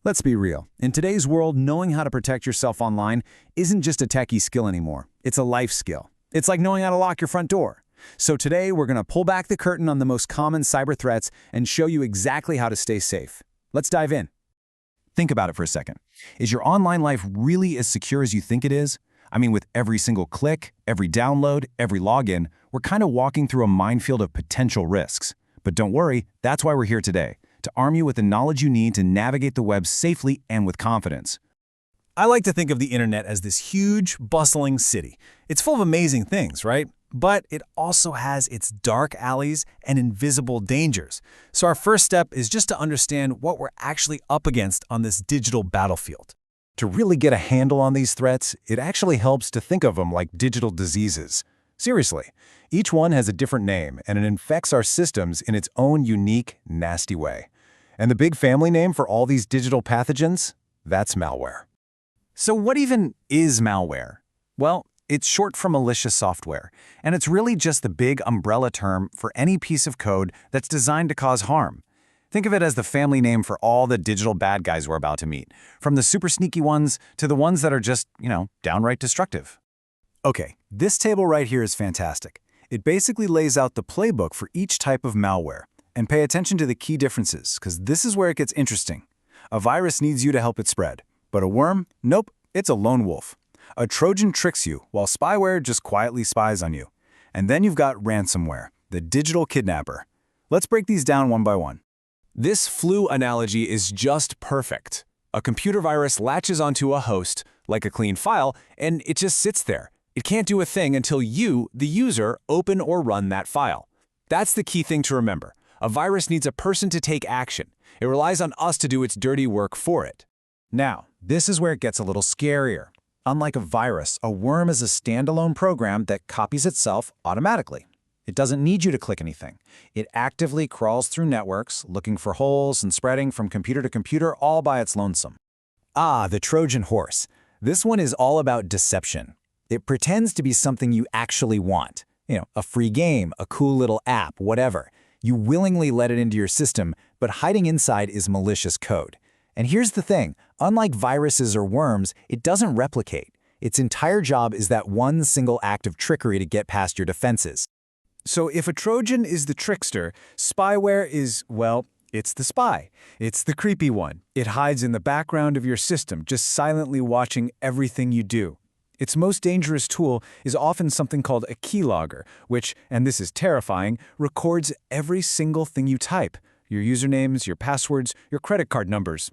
Let's be real. In today's world, knowing how to protect yourself online isn't just a techie skill anymore. It's a life skill. It's like knowing how to lock your front door. So today, we're going to pull back the curtain on the most common cyber threats and show you exactly how to stay safe. Let's dive in. Think about it for a second. Is your online life really as secure as you think it is? I mean, with every single click, every download, every login, we're kind of walking through a minefield of potential risks. But don't worry, that's why we're here today, to arm you with the knowledge you need to navigate the web safely and with confidence. I like to think of the internet as this huge, bustling city. It's full of amazing things, right? But it also has its dark alleys and invisible dangers. So our first step is just to understand what we're actually up against on this digital battlefield. To really get a handle on these threats, it actually helps to think of them like digital diseases. Seriously, each one has a different name, and it infects our systems in its own unique, nasty way. And the big family name for all these digital pathogens? That's malware. So what even is malware? Well, it's short for malicious software, and it's really just the big umbrella term for any piece of code that's designed to cause harm. Think of it as the family name for all the digital bad guys we're about to meet, from the super sneaky ones to the ones that are just, downright destructive. Okay, this table right here is fantastic. It basically lays out the playbook for each type of malware. And pay attention to the key differences, because this is where it gets interesting. A virus needs you to help it spread, but a worm? Nope, it's a lone wolf. A Trojan tricks you, while spyware just quietly spies on you. And then you've got ransomware, the digital kidnapper. Let's break these down one by one. This flu analogy is just perfect. A computer virus latches onto a host, like a clean file, and it just sits there. It can't do a thing until you, the user, open or run that file. That's the key thing to remember. A virus needs a person to take action. It relies on us to do its dirty work for it. Now, this is where it gets a little scarier. Unlike a virus, a worm is a standalone program that copies itself automatically. It doesn't need you to click anything. It actively crawls through networks, looking for holes and spreading from computer to computer all by its lonesome. Ah, the Trojan Horse. This one is all about deception. It pretends to be something you actually want. A free game, a cool little app, whatever. You willingly let it into your system, but hiding inside is malicious code. And here's the thing, unlike viruses or worms, it doesn't replicate. Its entire job is that one single act of trickery to get past your defenses. So if a Trojan is the trickster, spyware is, well, it's the spy. It's the creepy one. It hides in the background of your system, just silently watching everything you do. Its most dangerous tool is often something called a keylogger, which, and this is terrifying, records every single thing you type, your usernames, your passwords, your credit card numbers.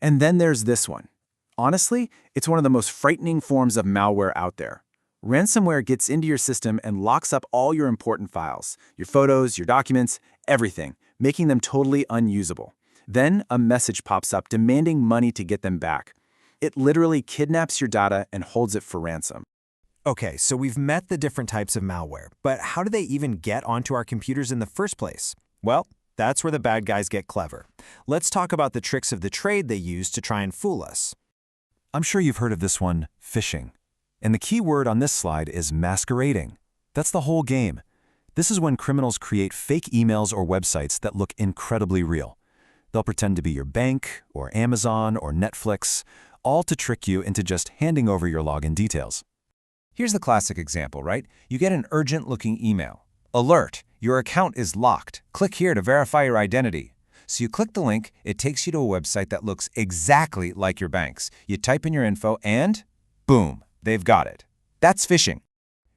And then there's this one. Honestly, it's one of the most frightening forms of malware out there. Ransomware gets into your system and locks up all your important files, your photos, your documents, everything, making them totally unusable. Then a message pops up demanding money to get them back. It literally kidnaps your data and holds it for ransom. Okay, so we've met the different types of malware, but how do they even get onto our computers in the first place? Well, that's where the bad guys get clever. Let's talk about the tricks of the trade they use to try and fool us. I'm sure you've heard of this one, phishing. And the key word on this slide is masquerading. That's the whole game. This is when criminals create fake emails or websites that look incredibly real. They'll pretend to be your bank, or Amazon, or Netflix, all to trick you into just handing over your login details. Here's the classic example, right? You get an urgent-looking email. Alert! Your account is locked. Click here to verify your identity. So you click the link, it takes you to a website that looks exactly like your bank's. You type in your info and, boom, they've got it. That's phishing.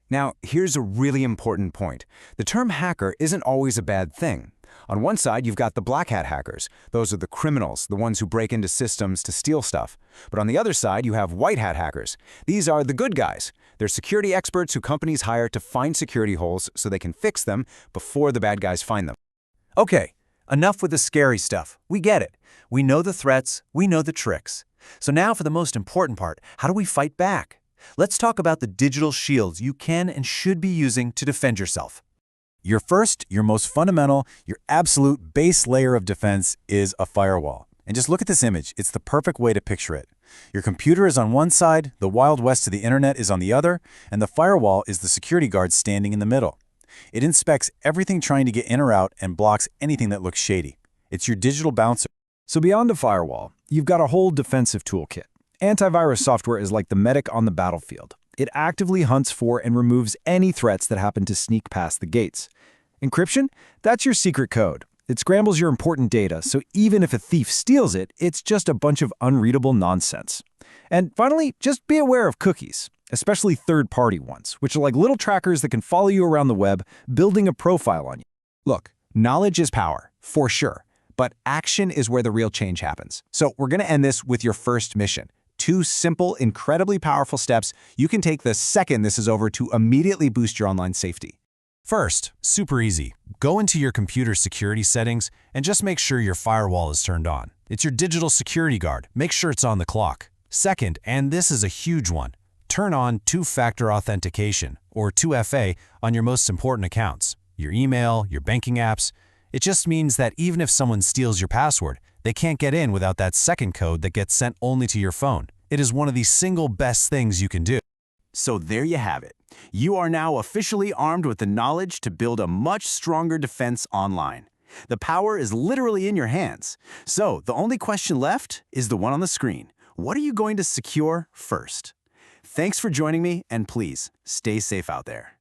Now, here's a really important point. The term hacker isn't always a bad thing. On one side, you've got the black hat hackers. Those are the criminals, the ones who break into systems to steal stuff. But on the other side, you have white hat hackers. These are the good guys. They're security experts who companies hire to find security holes so they can fix them before the bad guys find them. Okay, enough with the scary stuff. We get it. We know the threats, we know the tricks. So now for the most important part, how do we fight back? Let's talk about the digital shields you can and should be using to defend yourself. Your first, your most fundamental, your absolute base layer of defense is a firewall. And just look at this image. It's the perfect way to picture it. Your computer is on one side, the Wild West of the internet is on the other, and the firewall is the security guard standing in the middle. It inspects everything trying to get in or out and blocks anything that looks shady. It's your digital bouncer. So beyond a firewall, you've got a whole defensive toolkit. Antivirus software is like the medic on the battlefield. It actively hunts for and removes any threats that happen to sneak past the gates. Encryption? That's your secret code. It scrambles your important data, so even if a thief steals it, it's just a bunch of unreadable nonsense. And finally, just be aware of cookies, especially third-party ones, which are like little trackers that can follow you around the web, building a profile on you. Look, knowledge is power, for sure, but action is where the real change happens. So we're going to end this with your first mission. 2 simple, incredibly powerful steps you can take the second this is over to immediately boost your online safety. First, super easy. Go into your computer security settings and just make sure your firewall is turned on. It's your digital security guard. Make sure it's on the clock. Second, and this is a huge one, turn on two-factor authentication, or 2FA, on your most important accounts, your email, your banking apps. It just means that even if someone steals your password, they can't get in without that second code that gets sent only to your phone. It is one of the single best things you can do. So there you have it. You are now officially armed with the knowledge to build a much stronger defense online. The power is literally in your hands. So the only question left is the one on the screen. What are you going to secure first? Thanks for joining me, and please, stay safe out there.